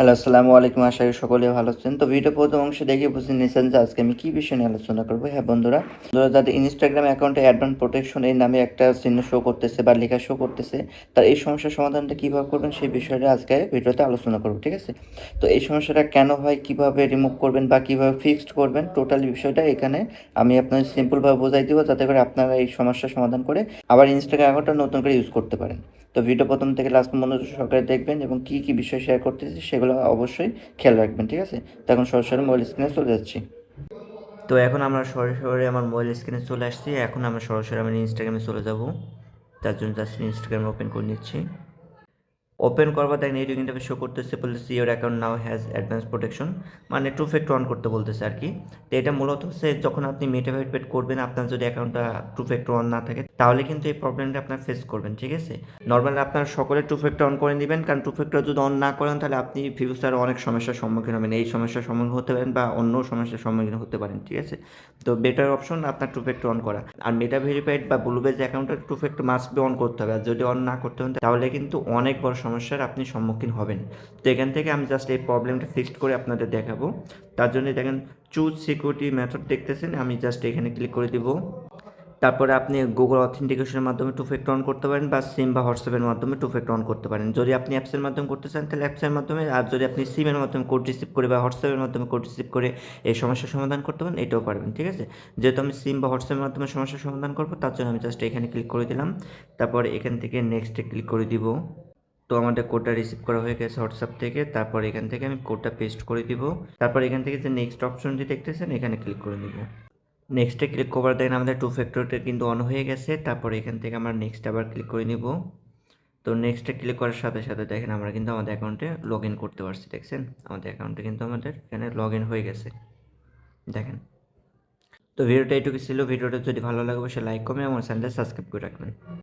Hello, আসসালামু আলাইকুম। আশা করি সকলে ভালো আছেন। তো ভিডিও প্রথম অংশে দেখে বুঝে নিয়েছেন যে আজকে আমি কি বিষয় নিয়ে আলোচনা করব। হ্যাঁ বন্ধুরা যাদের ইনস্টাগ্রাম অ্যাকাউন্টে অ্যাডভান্স প্রোটেকশন এই নামে একটা চিহ্ন শো করতেছে বা লেখা শো করতেছে, তার এই সমস্যার সমাধানটা কীভাবে করবেন সেই বিষয়টা আজকে ভিডিওতে আলোচনা করব, ঠিক আছে? তো এই সমস্যাটা কেন হয়, কিভাবে রিমুভ করবেন বা কিভাবে ফিক্সড করবেন, টোটাল বিষয়টা এখানে আমি আপনাদের সিম্পলভাবে বোঝাই দিব, যাতে করে আপনারা এই সমস্যার সমাধান করে আবার ইনস্টাগ্রাম অ্যাকাউন্টটা নতুন করে ইউজ করতে পারেন। তো ভিডিও প্রথম থেকে লাস্ট মনোযোগ সহকারে দেখবেন এবং কী কী বিষয় শেয়ার করতেছি সেগুলো অবশ্যই খেয়াল রাখবেন, ঠিক আছে? তো এখন সরাসরি মোবাইল স্ক্রিনে চলে যাচ্ছি। তো এখন আমরা সরাসরি আমার মোবাইল স্ক্রিনে চলে আসছি। এখন আমরা সরাসরি আমার ইনস্টাগ্রামে চলে যাব। তার জন্য জাস্ট ইনস্টাগ্রাম ওপেন করে নিচ্ছি। ওপেন করবার দেখেন এই ইন্টারফেস শো করতেছে, বলতেছে your account now has advance protection, মানে টু ফ্যাক্টর অন করতে বলতেছে আর কি। তো এটা মূলত হচ্ছে যখন আপনি মেটা ভেরিফাইড করবেন, আপনার যদি অ্যাকাউন্টটা টু ফ্যাক্টর অন না থাকে তাহলে কিন্তু এই প্রবলেমটা আপনার ফেস করবেন, ঠিক আছে? নর্মালি আপনার সকলে টু ফ্যাক্টর অন করে নেবেন, কারণ টু ফ্যাক্টর যদি অন না করেন তাহলে আপনি ফিউচারে অনেক সমস্যার সম্মুখীন হবেন। এই সমস্যার সম্মুখীন হতে পারেন বা অন্য সমস্যার সম্মুখীন হতে পারেন, ঠিক আছে? তো বেটার অপশন আপনার টু ফ্যাক্টর অন করা। আর মেটা ভেরিফাইড বা ব্লুবেজ অ্যাকাউন্টটা two factor must be on করতে হবে। আর যদি অন না করতে হন তাহলে কিন্তু অনেক বড় সমস্যার আপনি সম্মুখীন হবেন। তো এখান থেকে আমি জাস্ট এই প্রবলেমটা ফিক্সড করে আপনাদের দেখাবো। তার জন্য দেখেন চুজ সিকিউরিটি মেথড দেখতেছেন, আমি জাস্ট এখানে ক্লিক করে দিব। তারপরে আপনি গুগল অথেন্টিকেশনের মাধ্যমে টু ফ্যাক্টর অন করতে পারেন বা সিম বা হোয়াটসঅ্যাপের মাধ্যমে টু ফ্যাক্টর অন করতে পারেন। যদি আপনি অ্যাপসের মাধ্যমে করতে চান তাহলে অ্যাপসের মাধ্যমে, আর যদি আপনি সিমের মাধ্যমে কোড রিসিভ করে বা হোয়াটসঅ্যাপের মাধ্যমে কোড রিসিভ করে এই সমস্যার সমাধান করতে পারেন, এটাও পারবেন, ঠিক আছে? যেহেতু আমি সিম বা হোয়াটসঅ্যাপের মাধ্যমে সমস্যার সমাধান করবো তার জন্য আমি জাস্ট এখানে ক্লিক করে দিলাম। তারপর এখান থেকে নেক্সটে ক্লিক করে দিব। তো আমাদের কোডটা রিসিভ করা হয়ে গেছে হোয়াটসঅ্যাপ থেকে। তারপর এখান থেকে আমি কোডটা পেস্ট করে দিব। তারপর এখান থেকে যে নেক্সট অপশনটি দেখতেছেন এখানে ক্লিক করে দিব। নেক্সটে ক্লিক করার দেখেন আমাদের টু ফ্যাক্টরটা কিন্তু অন হয়ে গেছে। তারপর এখান থেকে আমরা নেক্সট আবার ক্লিক করে নিব। তো নেক্সটে ক্লিক করার সাথে সাথে দেখেন আমরা কিন্তু আমাদের অ্যাকাউন্টে লগ ইন করতে পারছি, দেখছেন? আমাদের অ্যাকাউন্টে কিন্তু আমাদের এখানে লগ ইন হয়ে গেছে, দেখেন। তো ভিডিওটা এইটুকু ছিল। ভিডিওটা যদি ভালো লাগে অবশ্যই লাইক কমেন্ট এবং চ্যানেলটা সাবস্ক্রাইব করে রাখবেন।